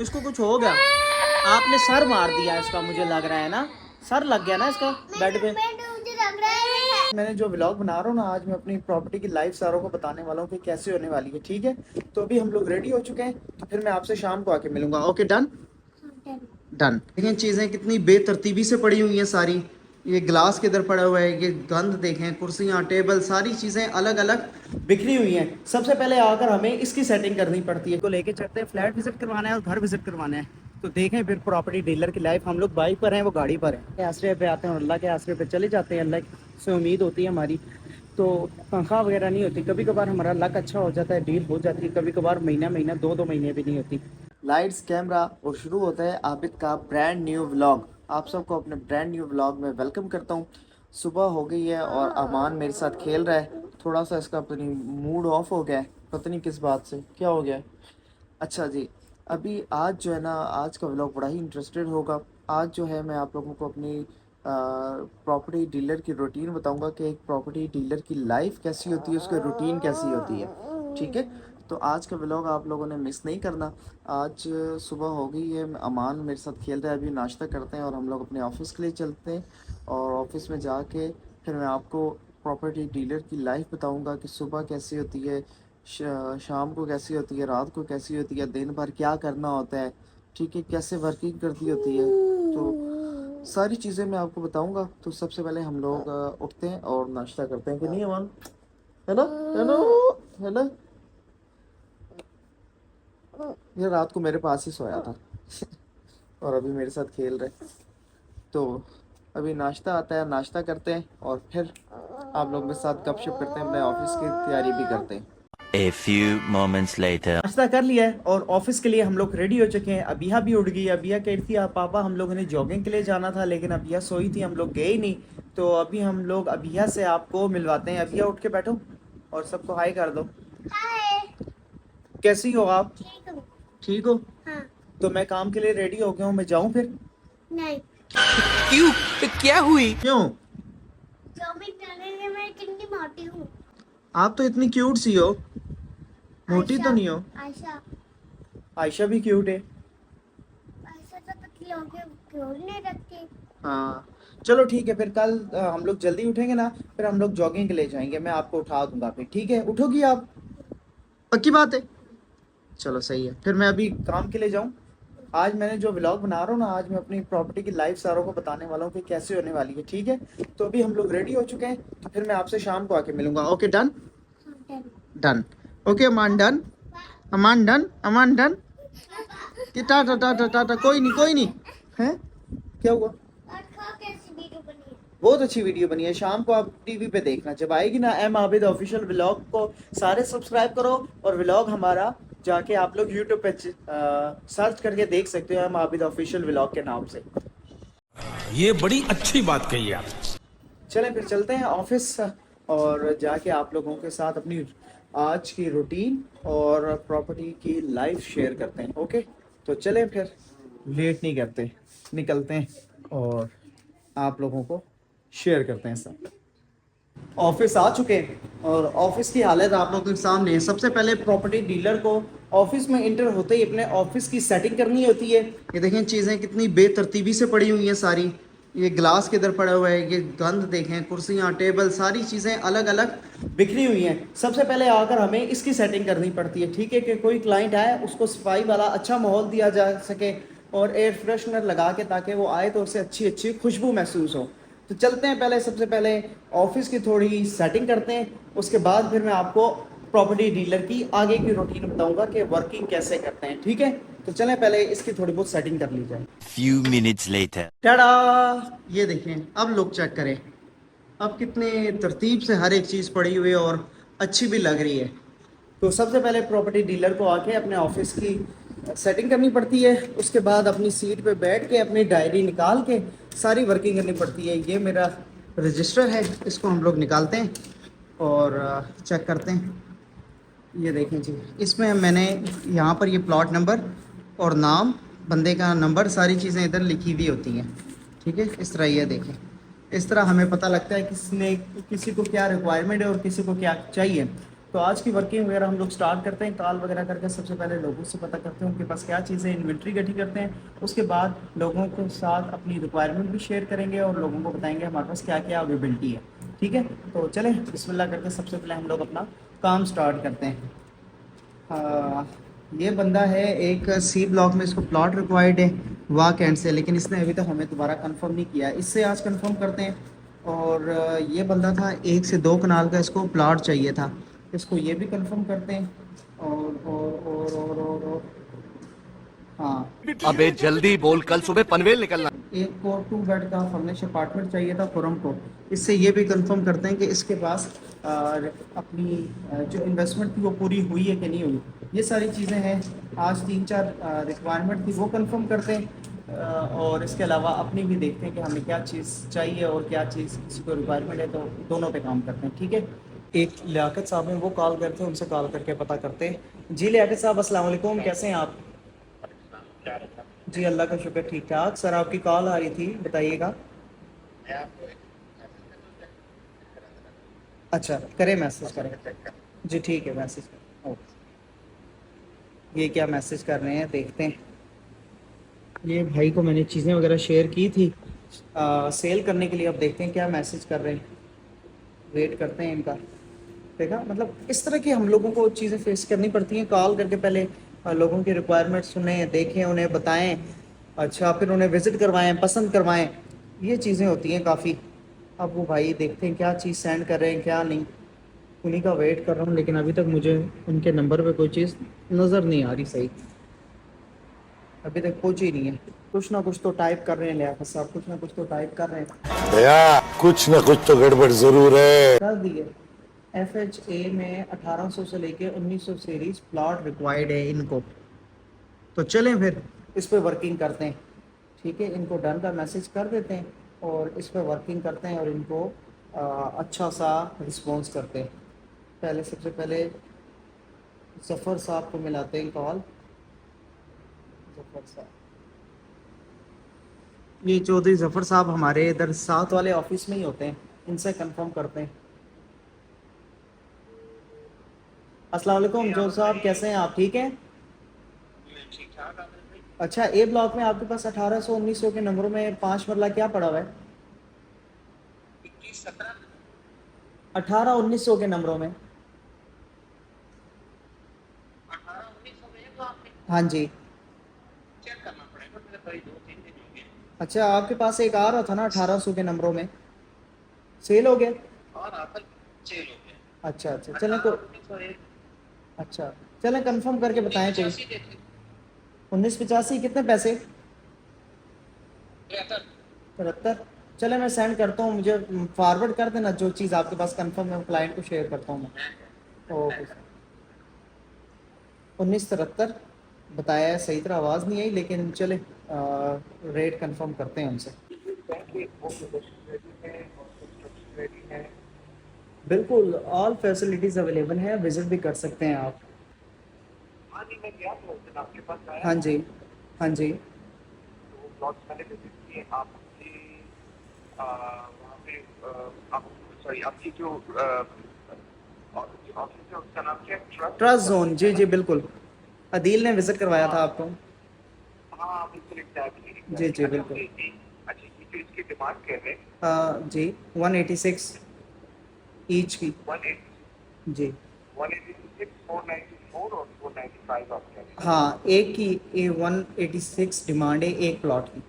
इसको कुछ हो गया, आपने सर मार दिया इसका, मुझे लग रहा है ना, सर लग गया ना इसका बेड पे। मुझे लग रहा है। मैंने जो व्लॉग बना रहा हूँ ना, आज मैं अपनी प्रॉपर्टी की लाइफ सारों को बताने वाला हूँ कि कैसे होने वाली है, ठीक है। तो अभी हम लोग रेडी हो चुके हैं, तो फिर मैं आपसे शाम को आके मिलूंगा। Okay, done done. देखें चीज़ें कितनी बेतरतीबी से पड़ी हुई हैं सारी। ये ग्लास किधर पड़ा हुआ है, ये गंद देखें, कुर्सियाँ टेबल सारी चीज़ें अलग अलग बिखरी हुई हैं। सबसे पहले आकर हमें इसकी सेटिंग करनी पड़ती है। तो लेके चलते हैं, फ्लैट विजिट करवाना है और घर विजिट करवाना है। तो देखें फिर प्रॉपर्टी डीलर की लाइफ, हम लोग बाइक पर हैं, वो गाड़ी पर है। आसरे पे आते हैं और अल्लाह के आसरे पे चले जाते हैं। अल्लाह से उम्मीद होती है हमारी, तो तनख्वाह वगैरह नहीं होती। कभी कभार हमारा लक अच्छा हो जाता है, डील हो जाती है, कभी कभार महीना महीना दो दो महीने भी नहीं होती। लाइट्स कैमरा और शुरू होता है आबिद का ब्रांड न्यू व्लॉग। आप सबको अपने ब्रांड न्यू व्लॉग में वेलकम करता हूँ। सुबह हो गई है और अमान मेरे साथ खेल रहा है। थोड़ा सा इसका पता नहीं मूड ऑफ हो गया है, पता नहीं किस बात से, क्या हो गया है। अच्छा जी, अभी आज जो है ना, आज का व्लॉग बड़ा ही इंटरेस्टेड होगा। आज जो है मैं आप लोगों को अपनी प्रॉपर्टी डीलर की रूटीन बताऊंगा कि एक प्रॉपर्टी डीलर की लाइफ कैसी होती है, उसकी रूटीन कैसी होती है, ठीक है। तो आज का व्लॉग आप लोगों ने मिस नहीं करना। आज सुबह हो गई है, अमान मेरे साथ खेल रहा है, अभी नाश्ता करते हैं और हम लोग अपने ऑफिस के लिए चलते हैं। और ऑफिस में जाके फिर मैं आपको प्रॉपर्टी डीलर की लाइफ बताऊंगा कि सुबह कैसी होती है, शाम को कैसी होती है, रात को कैसी होती है, दिन भर क्या करना होता है, ठीक है, कैसे वर्किंग करती होती है। तो सारी चीज़ें मैं आपको बताऊंगा। तो सबसे पहले हम लोग उठते हैं और नाश्ता करते हैं, कि नहीं अमान? है ना, है ना, है ना। ये रात को मेरे पास ही सोया था और अभी मेरे साथ खेल रहे। तो अभी नाश्ता आता है, नाश्ता करते हैं और फिर आप लोगों के साथ गपशप करते हैं, अपने ऑफिस की तैयारी भी करते हैं। A few moments later. नाश्ता कर लिया है और ऑफिस के लिए हम लोग रेडी हो चुके हैं। अबिया भी उठ गई। अबिया कह रही थी आप पापा हम लोगों ने जॉगिंग के लिए जाना था, लेकिन अबिया सोई थी, हम लोग गए ही नहीं। तो अभी हम लोग अबिया से आपको मिलवाते हैं। अबिया उठ के बैठो और सबको हाय कर दो। हाय। कैसी हो आप? ठीक हूँ। ठीक हो? हाँ। तो मैं काम के लिए रेडी हो गया हूँ, मैं जाऊँ फिर? नहीं। क्यों? क्या हुई? क्यों? जो भी चलेंगे, मैं कितनी मोटी हूँ। आप तो इतनी क्यूट सी हो, मोटी तो नहीं हो। आयशा। आयशा भी क्यूट है। आयशा तो पतली होके क्यों नहीं रखती। हाँ चलो ठीक है, फिर कल हम लोग जल्दी उठेंगे ना, फिर हम लोग जॉगिंग के लिए जाएंगे, मैं आपको उठा दूंगा फिर, ठीक है? उठोगी आप? पक्की बात है? चलो सही है, फिर मैं अभी काम के लिए जाऊँ। आज मैंने जो व्लॉग बना रहा हूँ ना, आज मैं अपनी प्रॉपर्टी की लाइफ सारों को बताने वाला हूँ कि कैसे होने वाली है, ठीक है। तो अभी हम लोग रेडी हो चुके हैं, तो फिर मैं आपसे शाम को आके मिलूंगा। Okay, done done. ओके अमान, डन अमान, डन अमान, डन। कि टाटा टाटा टाटा, कोई नहीं कोई नहीं है। क्या हुआ? और खाओ, कैसी वीडियो बनी है। बहुत अच्छी वीडियो बनी है, शाम को आप टीवी पे देखना जब आएगी ना। एम आबिद ऑफिशियल व्लॉग को सारे सब्सक्राइब करो, और व्लॉग हमारा जाके आप लोग यूट्यूब पे सर्च करके देख सकते हो, एम आबिद ऑफिशियल व्लॉग के नाम से। ये बड़ी अच्छी बात कही आप। चलें फिर चलते हैं ऑफिस और जाके आप लोगों के साथ अपनी आज की रूटीन और प्रॉपर्टी की लाइफ शेयर करते हैं। ओके, तो चलें फिर, लेट नहीं करते, निकलते हैं और आप लोगों को शेयर करते हैं सब। ऑफिस आ चुके हैं और ऑफिस की हालत आप लोगों के सामने है। सबसे पहले प्रॉपर्टी डीलर को ऑफिस में इंटर होते ही अपने ऑफिस की सेटिंग करनी होती है। ये देखें चीज़ें कितनी बेतरतीबी से पड़ी हुई हैं सारी। ये ग्लास किधर पड़ा हुआ है, ये गंद देखें, कुर्सियाँ टेबल सारी चीज़ें अलग अलग बिखरी हुई हैं। सबसे पहले आकर हमें इसकी सेटिंग करनी पड़ती है, ठीक है, कि कोई क्लाइंट आए उसको सफाई वाला अच्छा माहौल दिया जा सके और एयर फ्रेशनर लगा के, ताकि वो आए तो उससे अच्छी अच्छी खुशबू महसूस हो। तो चलते हैं, पहले सबसे पहले ऑफिस की थोड़ी सेटिंग करते हैं, उसके बाद फिर मैं आपको प्रॉपर्टी डीलर की आगे की रूटीन बताऊंगा कि वर्किंग कैसे करते हैं, ठीक है। तो चलें पहले इसकी थोड़ी बहुत सेटिंग कर ली जाए। Few minutes later. टाडा, ये देखें, अब लोग चेक करें, अब कितने तरतीब से हर एक चीज़ पड़ी हुई है और अच्छी भी लग रही है। तो सबसे पहले प्रॉपर्टी डीलर को आके अपने ऑफिस की सेटिंग करनी पड़ती है, उसके बाद अपनी सीट पे बैठ के अपनी डायरी निकाल के सारी वर्किंग करनी पड़ती है। ये मेरा रजिस्टर है, इसको हम लोग निकालते हैं और चेक करते हैं। ये देखें जी, इसमें मैंने यहाँ पर ये प्लॉट नंबर और नाम, बंदे का नंबर, सारी चीज़ें इधर लिखी हुई होती हैं, ठीक है। इस तरह ये देखें, इस तरह हमें पता लगता है किसने किसी को क्या रिक्वायरमेंट है और किसी को क्या चाहिए। तो तो आज की वर्किंग वगैरह हम लोग स्टार्ट करते हैं। कॉल वगैरह करके सबसे पहले लोगों से पता करते हैं उनके पास क्या चीज़ें, इन्वेंट्री इकट्ठी करते हैं। उसके बाद लोगों के साथ अपनी रिक्वायरमेंट भी शेयर करेंगे और लोगों को बताएंगे हमारे पास क्या क्या अवेलेबिलिटी है। ठीक है, तो चलें बिस्मिल्लाह करके सबसे पहले हम लोग अपना काम स्टार्ट करते हैं। ये बंदा है एक सी ब्लॉक में, इसको प्लॉट रिक्वायर्ड है वाक एंड से, लेकिन इसने अभी तक हमें दोबारा कंफर्म नहीं किया। इससे आज कंफर्म करते हैं। और ये बंदा था 1 से 2 कनाल का, इसको प्लॉट चाहिए था, इसको ये भी कंफर्म करते हैं। और हाँ, अबे जल्दी बोल, कल सुबह पनवेल निकलना। एक को 2 बेड का फर्निश अपार्टमेंट चाहिए था खुरम को। इससे ये भी कंफर्म करते हैं कि इसके पास अपनी जो इन्वेस्टमेंट थी वो पूरी हुई है कि नहीं हुई। ये सारी चीज़ें हैं। आज 3-4 रिक्वायरमेंट थी वो कंफर्म करते हैं। और इसके अलावा अपनी भी देखते हैं कि हमें क्या चीज़ चाहिए और क्या चीज़ किसी को रिक्वायरमेंट है, तो दोनों पे काम करते हैं। ठीक है, एक लियाकत साहब हैं, वो कॉल करते हैं, उनसे कॉल करके पता करते हैं। जी लियाकत साहब, अस्सलाम वालेकुम, कैसे हैं आप? जी अल्लाह का शुक्र, ठीक ठाक। सर आपकी कॉल आ रही थी, बताइएगा। अच्छा, करें, मैसेज करें। जी ठीक है, मैसेज करें। ओके, ये क्या मैसेज कर रहे हैं देखते हैं। ये भाई को मैंने चीज़ें वगैरह शेयर की थी सेल करने के लिए। अब देखते हैं क्या मैसेज कर रहे हैं, वेट करते हैं इनका। देखा, मतलब इस तरह की हम लोगों को चीज़ें फेस करनी पड़ती हैं। कॉल करके पहले लोगों की रिक्वायरमेंट सुने, देखें, उन्हें बताएं, अच्छा फिर उन्हें विज़िट करवाएं, पसंद करवाएं। ये चीज़ें होती हैं काफ़ी। अब वो भाई देखते हैं क्या चीज़ सेंड कर रहे हैं क्या नहीं, उन्हीं का वेट कर रहा हूँ। लेकिन अभी तक मुझे उनके नंबर पे कोई चीज़ नज़र नहीं आ रही सही, अभी तक पहुँची नहीं है। कुछ ना कुछ तो टाइप कर रहे हैं लियाकत साहब, कुछ ना कुछ तो टाइप कर रहे हैं। भैया कुछ न कुछ तो गड़बड़ जरूर है। कर दिए। FHA में 1800 से लेके 1900 सीरीज प्लॉट रिक्वायर्ड है इनको। तो चलें फिर इस पे वर्किंग करते हैं। ठीक है, इनको डन का मैसेज कर देते हैं और इस पे वर्किंग करते हैं और इनको अच्छा सा रिस्पॉन्स करते हैं। पहले सबसे पहले ज़फ़र साहब को मिलाते हैं कॉल। ज़फ़र साहब, ये चौधरी ज़फ़र साहब हमारे इधर साथ वाले ऑफिस में ही होते हैं, इनसे कंफर्म करते हैं। अस्सलाम वालेकुम जोर साहब, कैसे हैं आप? ठीक हैं? अच्छा, ए ब्लॉक में आपके पास 1800-1900 के नंबरों में 5 मरला क्या पड़ा हुआ है? 18-1900 के नंबरों में। हाँ जी, अच्छा आपके पास एक आ रहा था ना 1800 के नंबरों में, सेल हो गया? अच्छा अच्छा, चलें तो अच्छा, चलें कंफर्म करके बताएं कोई। 1985 कितने पैसे? 73। चले मैं सेंड करता हूँ, मुझे फॉरवर्ड कर देना जो चीज़ आपके पास कंफर्म है, क्लाइंट को शेयर करता हूँ मैं। ओके, 1973 बताया है, सही तरह आवाज़ नहीं आई, लेकिन चले रेट कंफर्म करते हैं उनसे। बिल्कुल, ऑल फैसिलिटीज़ अवेलेबल हैं, विज़िट भी कर सकते हैं आप। हाँ जी, हाँ जी, ट्रस्ट जोन, जी जी बिल्कुल, अदील ने विज़िट करवाया था आपको। जी जी बिल्कुल। जी 186 ईच की। जी हाँ, एक की 186 डिमांड है एक प्लॉट की।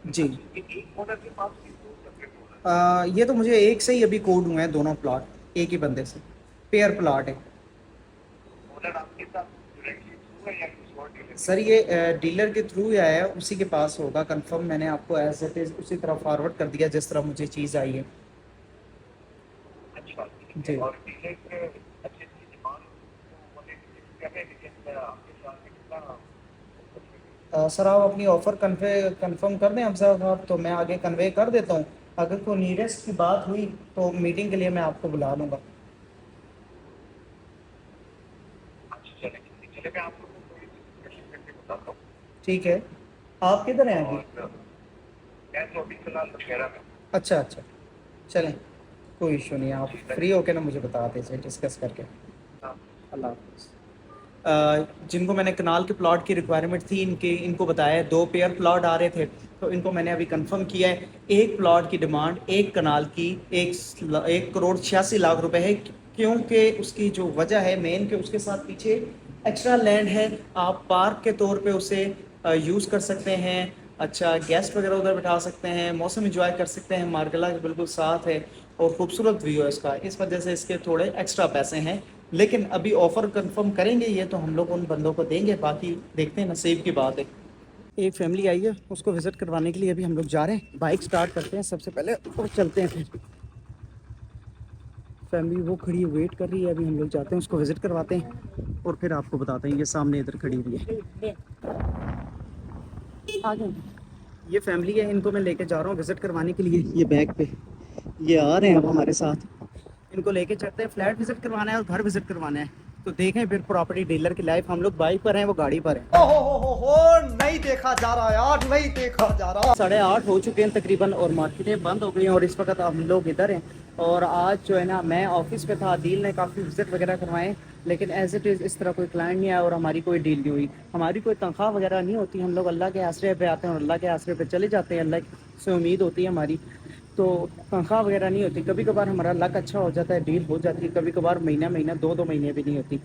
जी ये तो मुझे एक से ही अभी कोड हुए हैं दोनों प्लॉट, एक ही बंदे से, पेयर प्लॉट है। सर ये डीलर के थ्रू ही आया है, उसी के पास होगा कंफर्म। मैंने आपको एज इट इज़ उसी तरह फॉरवर्ड कर दिया जिस तरह मुझे चीज़ आई है। जी सर आप अपनी ऑफ़र कंफर्म कर दें हमसे आप, तो मैं आगे कन्वे कर देता हूँ। अगर कोई नीयरेस्ट की बात हुई तो मीटिंग के लिए मैं आपको बुला लूँगा। ठीक है, आप किधर हैं अभी? अच्छा अच्छा, चलें कोई इशू नहीं है, आप फ्री होके ना मुझे बता दीजिए डिस्कस करके। अल्लाह हाफ़िज़। जिनको मैंने कनाल के प्लॉट की रिक्वायरमेंट थी इनको बताया है, 2 पेयर प्लॉट आ रहे थे, तो इनको मैंने अभी कंफर्म किया है। एक प्लॉट की डिमांड एक कनाल की 1,86,00,000 रुपए है, क्योंकि उसकी जो वजह है मेन कि उसके साथ पीछे एक्स्ट्रा लैंड है, आप पार्क के तौर पे उसे यूज़ कर सकते हैं, अच्छा गेस्ट वगैरह उधर बैठा सकते हैं, मौसम एंजॉय कर सकते हैं, मार्गला के बिल्कुल साथ है और खूबसूरत व्यू है इसका, इस वजह से इसके थोड़े एक्स्ट्रा पैसे हैं। लेकिन अभी ऑफ़र कंफर्म करेंगे ये तो हम लोग उन बंदों को देंगे, बाकी देखते हैं, नसीब की बात है। एक फैमिली आई है, उसको विज़िट करवाने के लिए अभी हम लोग जा रहे हैं। बाइक स्टार्ट करते हैं सबसे पहले और चलते हैं। फिर फैमिली वो खड़ी है, वेट कर रही है, अभी हम लोग जाते हैं उसको विज़िट करवाते हैं और फिर आपको बताते हैं। ये सामने इधर खड़ी हुई है, आगे ये फैमिली है, इनको मैं लेके जा रहा हूँ विज़िट करवाने के लिए। ये बैग पे ये आ रहे हैं अब हमारे साथ, इनको लेके चलते हैं। फ्लैट विज़िट करवाना है और घर विज़िट करवाना है, तो देखें फिर प्रॉपर्टी डीलर की लाइफ। हम लोग बाइक पर हैं, वो गाड़ी पर है। हो नहीं देखा जा रहा यार, नहीं देखा जा रहा। 8:30 हो चुके हैं तकरीबन और मार्केटें बंद हो गई हैं और इस वक्त हम लोग इधर हैं। और आज जो है ना मैं ऑफिस पे था, डील ने काफ़ी विज़िट वगैरह करवाएं, लेकिन एज इट इज़ इस तरह कोई क्लाइंट नहीं आया और हमारी कोई डील नहीं हुई। हमारी कोई तनख्वाह वगैरह नहीं होती, हम लोग अल्लाह के आसरे पे आते हैं और अल्लाह के आसरे पे चले जाते हैं। अल्लाह से उम्मीद होती है हमारी, तो तनख्वाह वगैरह नहीं होती। कभी कभार हमारा लक अच्छा हो जाता है, डील हो जाती है, कभी कभार महीना 2 महीने भी नहीं होती।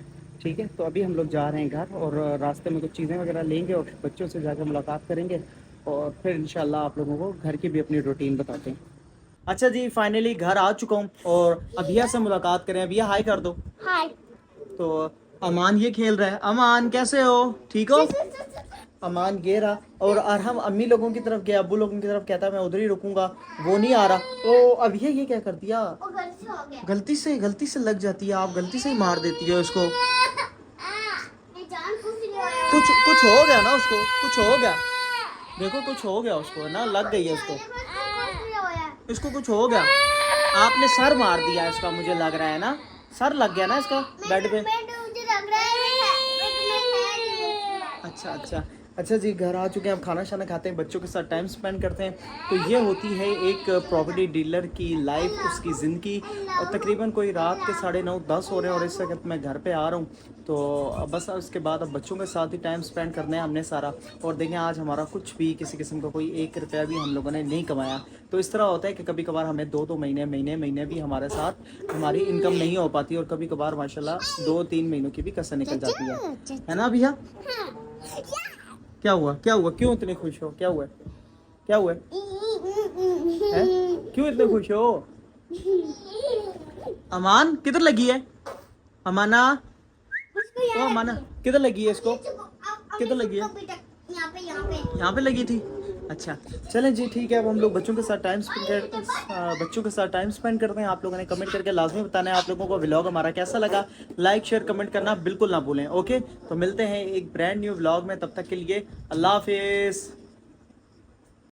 ठीक है, तो अभी हम लोग जा रहे हैं घर और रास्ते में कुछ चीज़ें वगैरह लेंगे और बच्चों से जाकर मुलाकात करेंगे और फिर इंशाल्लाह आप लोगों को घर की भी अपनी रूटीन बताते हैं। अच्छा जी, फाइनली घर आ चुका हूँ और अभिया से मुलाकात करें। अभिया हाय कर दो। हाय। तो अमान ये खेल रहा है। अमान कैसे हो, ठीक हो? अमान ये रहा और अरहम अम्मी लोगों की तरफ गया, अब्बू लोगों की तरफ कहता है मैं उधर ही रुकूंगा, वो नहीं आ रहा। तो अब ये क्या कर दिया, वो गलती से हो गया। गलती से लग जाती है, आप गलती से ही मार देती है उसको। ये जान कुछ नहीं हुआ। कुछ हो गया ना उसको, कुछ हो गया, देखो कुछ हो गया उसको ना, लग गई है उसको, कुछ नहीं हुआ। इसको कुछ हो गया। आपने सर मार दिया इसका, मुझे लग रहा है ना, सर लग गया ना इसका बेड पे। मुझे लग रहा है। अच्छा जी, घर आ चुके हैं, अब खाना शाना खाते हैं, बच्चों के साथ टाइम स्पेंड करते हैं। तो ये होती है एक प्रॉपर्टी डीलर की लाइफ, उसकी ज़िंदगी। तकरीबन कोई रात के 9:30 10 हो रहे हैं और इस वक्त मैं घर पे आ रहा हूँ। तो बस उसके बाद अब बच्चों के साथ ही टाइम स्पेंड करना है हमने सारा। और देखें आज हमारा कुछ भी किसी किस्म का कोई 1 रुपया भी हम लोगों ने नहीं कमाया। तो इस तरह होता है कि कभी कभार हमें 2 महीने भी हमारे साथ हमारी इनकम नहीं हो पाती और कभी कभार माशाल्लाह 2-3 महीनों की भी कसर निकल जाती है ना भैया? क्या हुआ, क्यों इतने खुश हो, क्या हुआ है? क्यों इतने खुश हो? अमान किधर लगी है? अमाना, ओ अमाना किधर लगी है इसको, किधर लगी है? यहाँ पे लगी थी। अच्छा चलें जी, ठीक है। अब हम लोग बच्चों के साथ टाइम स्पेंड करते हैं। आप लोगों ने कमेंट करके लाजमी बताना है आप लोगों को व्लॉग हमारा कैसा लगा। लाइक शेयर कमेंट करना बिल्कुल ना भूलें। ओके, तो मिलते हैं एक ब्रांड न्यू व्लॉग में, तब तक के लिए अल्लाह हाफिज़।